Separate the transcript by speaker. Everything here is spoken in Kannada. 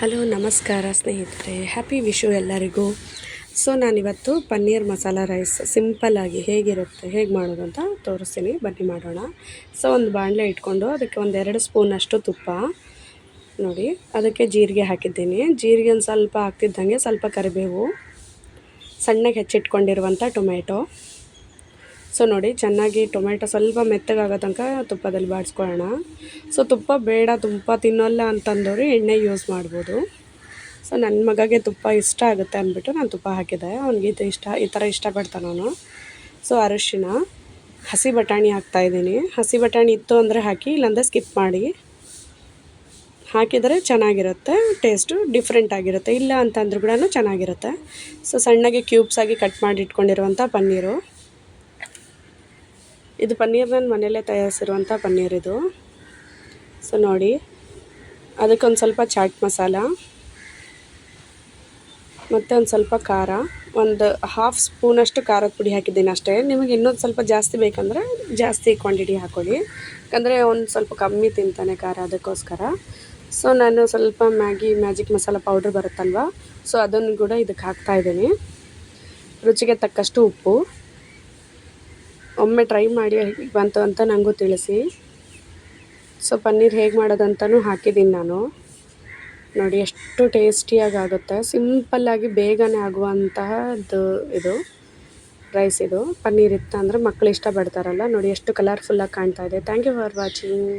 Speaker 1: ಹಲೋ ನಮಸ್ಕಾರ ಸ್ನೇಹಿತರೆ, ಹ್ಯಾಪಿ ವಿಶು ಎಲ್ಲರಿಗೂ. ಸೊ ನಾನಿವತ್ತು ಪನ್ನೀರ್ ಮಸಾಲ ರೈಸ್ ಸಿಂಪಲ್ಲಾಗಿ ಹೇಗೆ ಮಾಡೋದು ಅಂತ ತೋರಿಸ್ತೀನಿ, ಬನ್ನಿ ಮಾಡೋಣ. ಸೊ ಒಂದು ಬಾಣಲೆ ಇಟ್ಕೊಂಡು ಅದಕ್ಕೆ ಒಂದು 2 ಸ್ಪೂನಷ್ಟು ತುಪ್ಪ ನೋಡಿ, ಅದಕ್ಕೆ ಜೀರಿಗೆ ಹಾಕಿದ್ದೀನಿ. ಜೀರಿಗೆ ಒಂದು ಸ್ವಲ್ಪ ಹಾಕ್ತಿದ್ದಂಗೆ ಸ್ವಲ್ಪ ಕರಿಬೇವು, ಸಣ್ಣಗೆ ಹೆಚ್ಚಿಟ್ಕೊಂಡಿರುವಂಥ ಟೊಮೆಟೊ. ಸೊ ನೋಡಿ, ಚೆನ್ನಾಗಿ ಟೊಮೆಟೊ ಸ್ವಲ್ಪ ಮೆತ್ತಗಾಗೋ ತನಕ ತುಪ್ಪದಲ್ಲಿ ಬಾಡಿಸ್ಕೊಳ್ಳೋಣ. ಸೊ ತುಪ್ಪ ಬೇಡ, ತುಪ್ಪ ತಿನ್ನೋಲ್ಲ ಅಂತಂದವರು ಎಣ್ಣೆ ಯೂಸ್ ಮಾಡ್ಬೋದು. ಸೊ ನನ್ನ ಮಗಗೆ ತುಪ್ಪ ಇಷ್ಟ ಆಗುತ್ತೆ ಅಂದ್ಬಿಟ್ಟು ನಾನು ತುಪ್ಪ ಹಾಕಿದ್ದೆ. ಅವ್ನಿಗೆ ಈ ಥರ ಇಷ್ಟಪಡ್ತಾನೆ ಅವನು. ಸೊ ಅರಿಶಿನ, ಹಸಿ ಬಟಾಣಿ ಹಾಕ್ತಾಯಿದ್ದೀನಿ. ಹಸಿ ಬಟಾಣಿ ಇತ್ತು ಅಂದರೆ ಹಾಕಿ, ಇಲ್ಲಾಂದರೆ ಸ್ಕಿಪ್ ಮಾಡಿ. ಹಾಕಿದರೆ ಚೆನ್ನಾಗಿರುತ್ತೆ, ಟೇಸ್ಟು ಡಿಫ್ರೆಂಟ್ ಆಗಿರುತ್ತೆ. ಇಲ್ಲ ಅಂತಂದ್ರೂ ಕೂಡ ಚೆನ್ನಾಗಿರುತ್ತೆ. ಸೊ ಸಣ್ಣಗೆ ಕ್ಯೂಬ್ಸಾಗಿ ಕಟ್ ಮಾಡಿ ಇಟ್ಕೊಂಡಿರುವಂಥ ಪನ್ನೀರು. ಇದು ಪನ್ನೀರ್ ನಾನು ಮನೆಯಲ್ಲೇ ತಯಾರಿಸಿರುವಂಥ ಪನ್ನೀರ್ ಇದು. ಸೊ ನೋಡಿ, ಅದಕ್ಕೊಂದು ಸ್ವಲ್ಪ ಚಾಟ್ ಮಸಾಲ ಮತ್ತು ಒಂದು ಸ್ವಲ್ಪ ಖಾರ, ಒಂದು 1/2 ಸ್ಪೂನಷ್ಟು ಖಾರದ ಪುಡಿ ಹಾಕಿದ್ದೀನಿ ಅಷ್ಟೇ. ನಿಮಗೆ ಇನ್ನೊಂದು ಸ್ವಲ್ಪ ಜಾಸ್ತಿ ಬೇಕಂದರೆ ಜಾಸ್ತಿ ಕ್ವಾಂಟಿಟಿ ಹಾಕ್ಕೊಳ್ಳಿ, ಯಾಕಂದರೆ ಒಂದು ಸ್ವಲ್ಪ ಕಮ್ಮಿ ತಿಂತಾನೆ ಖಾರ, ಅದಕ್ಕೋಸ್ಕರ. ಸೊ ನಾನು ಸ್ವಲ್ಪ ಮ್ಯಾಜಿಕ್ ಮಸಾಲ ಪೌಡ್ರ್ ಬರುತ್ತಲ್ವ, ಸೊ ಅದನ್ನು ಕೂಡ ಇದಕ್ಕೆ ಹಾಕ್ತಾಯಿದ್ದೀನಿ. ರುಚಿಗೆ ತಕ್ಕಷ್ಟು ಉಪ್ಪು. ಒಮ್ಮೆ ಟ್ರೈ ಮಾಡಿ ಹೇಗೆ ಬಂತು ಅಂತ ನನಗೂ ತಿಳಿಸಿ. ಸೊ ಪನ್ನೀರ್ ಹೇಗೆ ಮಾಡೋದಂತಲೂ ಹಾಕಿದ್ದೀನಿ ನಾನು. ನೋಡಿ ಎಷ್ಟು ಟೇಸ್ಟಿಯಾಗಿ ಆಗುತ್ತೆ, ಸಿಂಪಲ್ಲಾಗಿ ಬೇಗನೆ ಆಗುವಂತಹದ್ದು ಇದು ರೈಸ್. ಇದು ಪನ್ನೀರ್ ಇತ್ತು ಅಂದರೆ ಮಕ್ಕಳು ಇಷ್ಟಪಡ್ತಾರಲ್ಲ. ನೋಡಿ ಎಷ್ಟು ಕಲರ್ಫುಲ್ಲಾಗಿ ಕಾಣ್ತಾ ಇದೆ. Thank you for watching.